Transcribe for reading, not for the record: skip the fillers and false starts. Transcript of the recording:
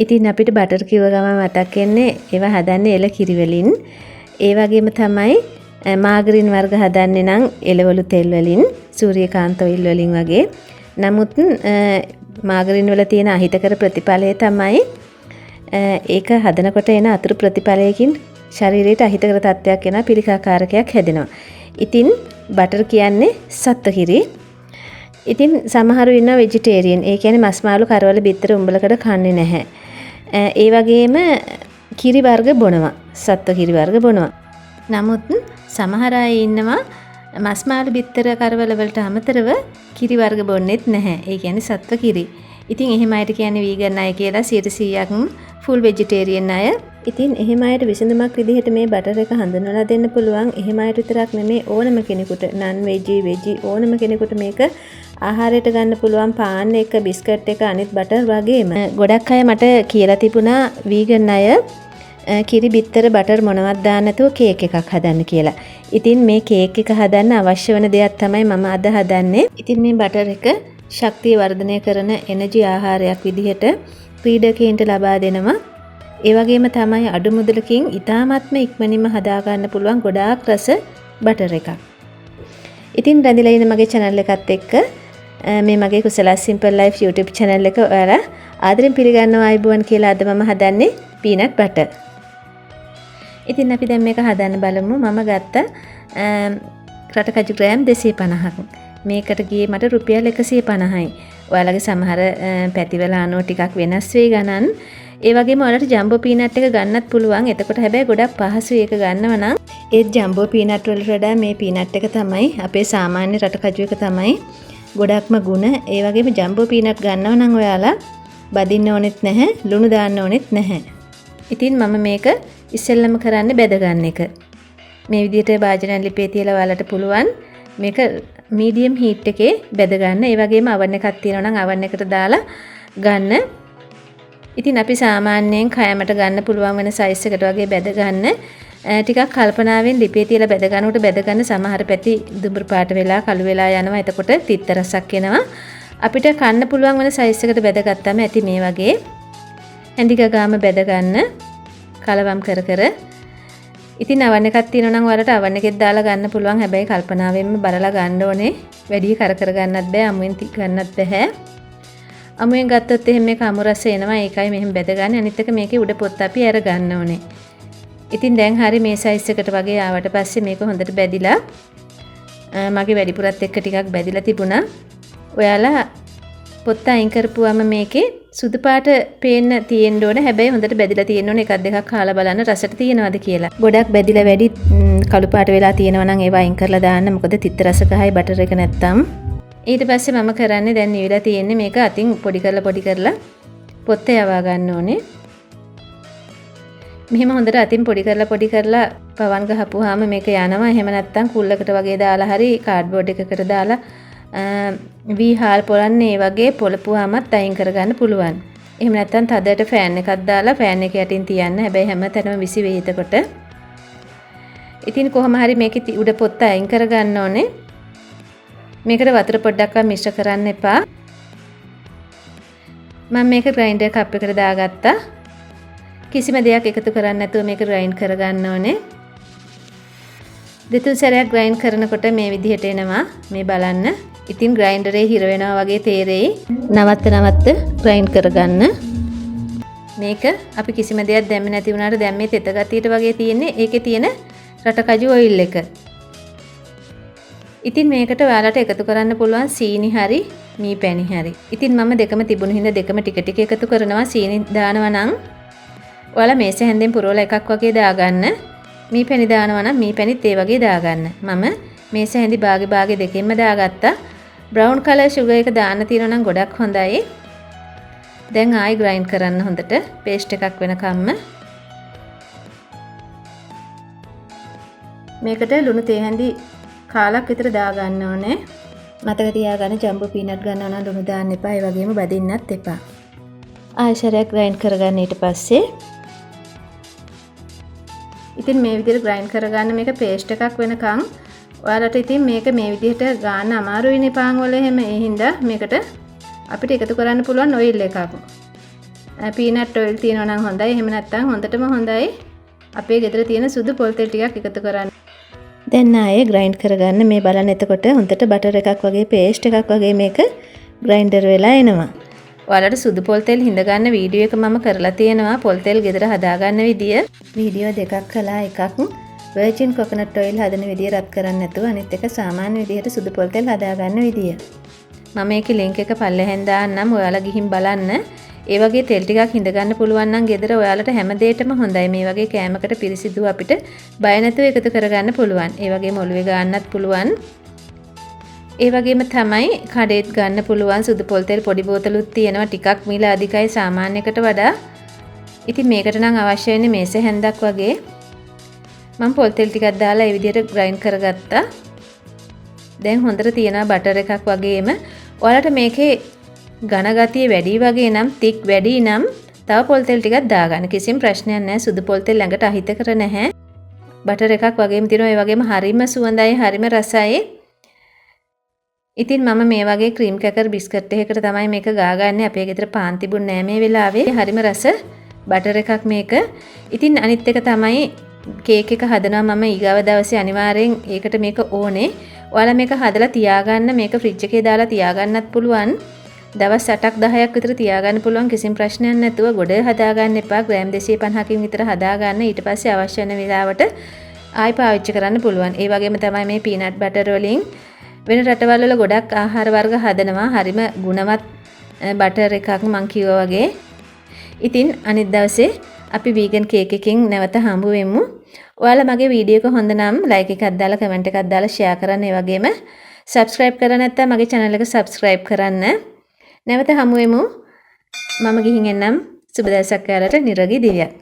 ඉතින් අපිට බටර් කිව්ව ගමන් මතක් වෙන්නේ ඒවා හදන්නේ එළ කිරි වලින්. ඒ වගේම තමයි මාගරින් වර්ග හදන්නේ නම් එළවලු තෙල් වලින්, සූර්යකාන්ත ඔයිල් වලින් වගේ. නමුත් මාගරින් වල තියෙන අහිතකර ප්‍රතිඵලය තමයි ඒක හදනකොට එන අතුරු ප්‍රතිඵලයකින් ශරීරයට අහිතකර තත්ත්වයක් වෙනවා, පිළිකාකාරකයක් හැදෙනවා. ඉතින් බටර් කියන්නේ සත්ව කිරි. ඉතින් සමහරු ඉන්නවා වෙජිටේරියන්. ඒ කියන්නේ මස් මාළු කරවල බිත්තර උඹලකට කන්නේ නැහැ. ඒ වගේම කිරි වර්ග බොනවා. සත්ව කිරි වර්ග බොනවා. නමුත් සමහර අය ඉන්නවා මස් මාළු බිත්තර කරවල වලට අමතරව කිරි වර්ග බොන්නෙත් නැහැ. ඒ කියන්නේ සත්ව කිරි. ඉතින් එහෙම අයට කියන්නේ වීගන් අය කියලා 100%ක් ෆුල් වෙජිටේරියන් අය. ඉතින් එහෙම අයට විසඳුමක් විදිහට මේ බටර් එක හඳුන්වලා දෙන්න පුළුවන්. එහෙම අයට විතරක් නෙමෙයි ඕනම කෙනෙකුට නන් වෙජි ඕනම කෙනෙකුට මේක ආහාරයට ගන්න පුළුවන්. පාන් එක, බිස්කට් එක, අනිත් බටර් වගේම. ගොඩක් අය මට කියලා තිබුණා වීගන් අය කිරි බිත්තර බටර් මොනවත් දාන්න නැතුව කේක් එකක් හදන්න කියලා. ඉතින් මේ කේක් එක හදන්න අවශ්‍ය වෙන දෙයක් තමයි මම අද හදන්නේ. ඉතින් මේ බටර් එක ශක්තිය වර්ධනය කරන එනර්ජි ආහාරයක් විදිහට ක්‍රීඩකයන්ට ලබා දෙනවා. ඒ වගේම තමයි අඩු මුදලකින් ඉතාමත්ම ඉක්මනින්ම හදා ගන්න පුළුවන් ගොඩාක් රස බටර් එකක්. ඉතින් රැඳිලා ඉන්න මගේ channel එකත් එක්ක මේ මගේ කුසලා simple life YouTube channel එක ඔයාලා ආදරෙන් පිළිගන්නවා අයබුවන් කියලා අද මම හදන්නේ peanut butter. ඉතින් අපි දැන් මේක හදන්න බලමු. මම ගත්ත රටකජු ග්‍රෑම් 250ක්. මේකට ගියේ මට රුපියල් 150යි. ඔයාලගේ සමහර පැතිවල අනෝ ටිකක් වෙනස් වෙයි ගණන්. ඒ වගේම ඔයාලට ජම්බෝ පීනට් එක ගන්නත් පුළුවන්. එතකොට හැබැයි ගොඩක් පහසුයි ඒක ගන්නව නම්. ඒ ජම්බෝ පීනට් වලට වඩා මේ පීනට් එක තමයි අපේ සාමාන්‍ය රටකජු එක තමයි ගොඩක්ම ගුණ. ඒ වගේම ජම්බෝ පීනට් ගන්නව නම් ඔයාලා බදින්න ඕනෙත් නැහැ, ලුණු දාන්න ඕනෙත් නැහැ. ඉතින් මම මේක ඉස්සෙල්ලම කරන්නේ බෙද ගන්න එක. මේ විදිහට භාජන ලිපේ තියලා ඔයාලට පුළුවන් මේක මීඩියම් හීට් එකේ බෙද ගන්න. ඒ වගේම oven එකක් තියෙනවා නම් oven එකට දාලා ගන්න. ඉතින් අපි සාමාන්‍යයෙන් කයමට ගන්න පුළුවන් වෙන සයිස් එකට වගේ බෙද ගන්න. ටිකක් කල්පනාවෙන් ලිපේ තියලා බෙද ගන්නකොට බෙද ගන්න සමහර පැති දුඹුරු පාට වෙලා කළු වෙලා යනවා. එතකොට තිත්ත රසක් එනවා. අපිට කන්න පුළුවන් වෙන සයිස් එකට බෙද ගත්තාම ඇති මේ වගේ ඇඳි ගගාම බෙද ගන්න. කලවම් කර කර. ඉතින් oven එකක් තියෙනවා නම් ඔයාලට oven එකෙත් දාලා ගන්න පුළුවන්. හැබැයි කල්පනාවෙන්ම බලලා ගන්න ඕනේ. වැඩි කර ගන්නත් බෑ, අමුෙන් ගන්නත් බෑ. අමුෙන් ගත්තොත් එහෙම මේක අමු රස එනවා. ඒකයි මෙහෙම බෙද ගන්න. අනිත් එක මේකේ උඩ පොත් අපි අර ගන්න ඕනේ. ඉතින් දැන් හරි මේ සයිස් එකට වගේ ආවට පස්සේ මේක හොඳට බැදිලා මගේ වැඩිපුරත් එක්ක ටිකක් බැදිලා තිබුණා. ඔයාලා පොත්ත අයින් කරපුවම මේකේ සුදු පාට පේන්න තියෙන්න ඕන. හැබැයි හොඳට බැදිලා තියෙන්න ඕන. එකක් දෙකක් කාලා බලන්න රසට තියෙනවද කියලා. ගොඩක් බැදිලා වැඩි කළු පාට වෙලා තියෙනවා නම් ඒවා අයින් කරලා දාන්න. මොකද තිත්ත රස ගහයි බටර් එක නැත්තම්. ඊට පස්සේ මම කරන්නේ දැන් නිවිලා තියෙන්නේ මේක අතින් පොඩි කරලා පොත්ත යවා ගන්න ඕනේ. මෙහෙම හොඳට අතින් පොඩි කරලා පවන් ගහපුවාම මේක යනවා. එහෙම නැත්තම් කුල්ලකට වගේ දාලා හරි කාඩ්බෝඩ් එකකට දාලා වී හාල් පොලන්නේ ඒ වගේ පොළපුවාමත් අයින් කරගන්න පුළුවන්. එහෙම නැත්නම් තදට ෆෑන් එකක් දාලා ෆෑන් එක යටින් තියන්න. හැබැයි හැම තැනම විසි වෙයි එතකොට. ඉතින් කොහොම හරි මේකේ උඩ පොත්ත අයින් කරගන්න ඕනේ. මේකට වතුර පොඩ්ඩක්වත් මිශ්‍ර කරන්න එපා. මම මේක ග්‍රයින්ඩර් කප් එකට දාගත්තා. කිසිම දෙයක් එකතු කරන්නේ නැතුව මේක ග්‍රයින්ඩ් කරගන්න ඕනේ. දෙතුන් සැරයක් ග්‍රයින්ඩ් කරනකොට මේ විදිහට එනවා. මේ බලන්න. ඉතින් ග්‍රයින්ඩරේ හිර වෙනවා වගේ තේරෙයි. නවත්ත ග්‍රයින්ඩ් කරගන්න. මේක අපි කිසිම දෙයක් දැම්මේ නැති වුණාට දැන් මේ තෙත ගතියට වගේ තියෙන්නේ ඒකේ තියෙන රටකජු ඔයිල් එක. ඉතින් මේකට ඔයාලට එකතු කරන්න පුළුවන් සීනි හරි මී පැණි හරි. ඉතින් මම දෙකම තිබුණු හින්දා දෙකම ටික ටික එකතු කරනවා. සීනි දානවා නම් ඔයාලා මේස හැන්දෙන් පුරවලා එකක් වගේ දාගන්න. මී පැණි දානවා නම් මී පැණිත් ඒ වගේ දාගන්න. මම මේස හැන්දි භාගේ දෙකෙන්ම දාගත්තා. බ්‍රවුන් කලර් sugar එක දාන්න තියෙනවා නම් ගොඩක් හොඳයි. දැන් ආයි ග්‍රයින්ඩ් කරන්න හොඳට පේස්ට් එකක් වෙනකම්ම. මේකට ලුණු තේ හැඳි කාලක් විතර දාගන්න ඕනේ. මතක තියාගන්න ජම්බෝ පීනට් ගන්නවා නම් ලුණු දාන්න එපා. ඒ වගේම බදින්නත් එපා. ආයෙසරයක් ග්‍රයින්ඩ් කරගන්න ඊට පස්සේ. ඉතින් මේ විදිහට ග්‍රයින්ඩ් කරගන්න මේක පේස්ට් එකක් වෙනකන් ඔයාලට ඉතින් මේක මේ විදිහට ගන්න අමාරුයිනේ පාන් වල එහෙම. ඒ හින්දා මේකට අපිට එකතු කරන්න පුළුවන් ඔයිල් එකක්. පීනට් ඔයිල් තියෙනවා නම් හොඳයි. එහෙම නැත්නම් හොඳටම හොඳයි අපේ ගෙදර තියෙන සුදු පොල් තෙල් ටිකක් එකතු කරන්න. දැන් ආයේ ග්‍රයින්ඩ් කරගන්න. මේ බලන්න එතකොට හොඳට බටර් එකක් වගේ පේස්ට් එකක් වගේ මේක ග්‍රයින්ඩර් වෙලා එනවා. ඔයාලට සුදු පොල් තෙල් හිඳ ගන්න වීඩියෝ එක මම කරලා තියෙනවා. පොල් තෙල් ගෙදර හදාගන්න විදිය වීඩියෝ දෙකක් කළා. එකක් වර්ජින් කොකනට් ඔයිල් හදන විදිය රත් කරන්න නැතුව, අනිත් එක සාමාන්‍ය විදියට සුදු පොල් තෙල් හදාගන්න විදිය. මම මේකේ link එක පල්ලෙහෙන් දාන්නම්. ඔයාලා ගිහින් බලන්න. ඒ වගේ තෙල් ටිකක් හිඳ ගන්න පුළුවන් නම් ගෙදර ඔයාලට හැම දෙයකම හොඳයි. මේ වගේ කෑමකට පිරිසිදු අපිට බය නැතුව එකතු කරගන්න පුළුවන්. ඒ වගේම ඔළුවේ ගන්නත් පුළුවන්. ඒ වගේම තමයි කඩේත් ගන්න පුළුවන් සුදු පොල් තෙල් පොඩි බෝතලුත් තියෙනවා. ටිකක් මිල අධිකයි සාමාන්‍යකට වඩා. ඉතින් මේකට නම් අවශ්‍ය වෙන්නේ මේසෙ හැන්දක් වගේ. මම පොල් තෙල් ටිකක් දාලා ඒ විදිහට ග්‍රයින්ඩ් කරගත්තා. දැන් හොඳට තියෙනවා බටර් එකක් වගේම. ඔයාලට මේකේ ඝන ගතිය වැඩි වගේ නම් thick වැඩි නම් තව පොල් තෙල් ටිකක් දාගන්න. කිසිම ප්‍රශ්නයක් නැහැ. සුදු පොල් තෙල් ළඟට අහිත කර නැහැ. බටර් එකක් වගේම තියෙනවා. ඒ වගේම හරිම සුවඳයි, හරිම රසයි. ඉතින් මම මේ වගේ ක්‍රීම් කැකර් බිස්කට් එකකට තමයි මේක ගාගන්නේ. අපේ ගෙදර පාන් තිබුණ නෑ මේ වෙලාවේ. හරිම රස බටර් එකක් මේක. ඉතින් අනිත් එක තමයි කේක් එක හදනවා මම ඊගාව දවසේ අනිවාර්යෙන් ඒකට මේක ඕනේ. ඔයාලා මේක හදලා තියාගන්න. මේක ෆ්‍රිජ් එකේ දාලා තියාගන්නත් පුළුවන්. දවස් 8ක් 10ක් විතර තියාගන්න පුළුවන්. කිසිම ප්‍රශ්නයක් නැතුව ගොඩ හදාගන්න එපා. ග්‍රෑම් 250කින් විතර හදාගන්න. ඊට පස්සේ අවශ්‍ය වෙන වෙලාවට ආයි පාවිච්චි කරන්න පුළුවන්. ඒ වගේම තමයි මේ පීනට් බටර් වලින් වෙන රටවල් වල ගොඩක් ආහාර වර්ග හදනවා. හරිම ගුණවත් බටර් එකක් මං කිව්වා වගේ. ඉතින් අනිත් දවසේ අපි වීගන් කේක් එකකින් නැවත හම්බ වෙමු. ඔයාලා මගේ වීඩියෝ එක හොඳ නම් ලයික් එකක් දාලා කමෙන්ට් එකක් දාලා ෂෙයා කරන්න. ඒ වගේම සබ්ස්ක්‍රයිබ් කරලා නැත්නම් මගේ channel එක සබ්ස්ක්‍රයිබ් කරන්න. නැවත හමු වෙමු. මම ගිහින් එන්නම්. සුබ දවසක් ඔයාලට. නිරෝගී දිවියක්.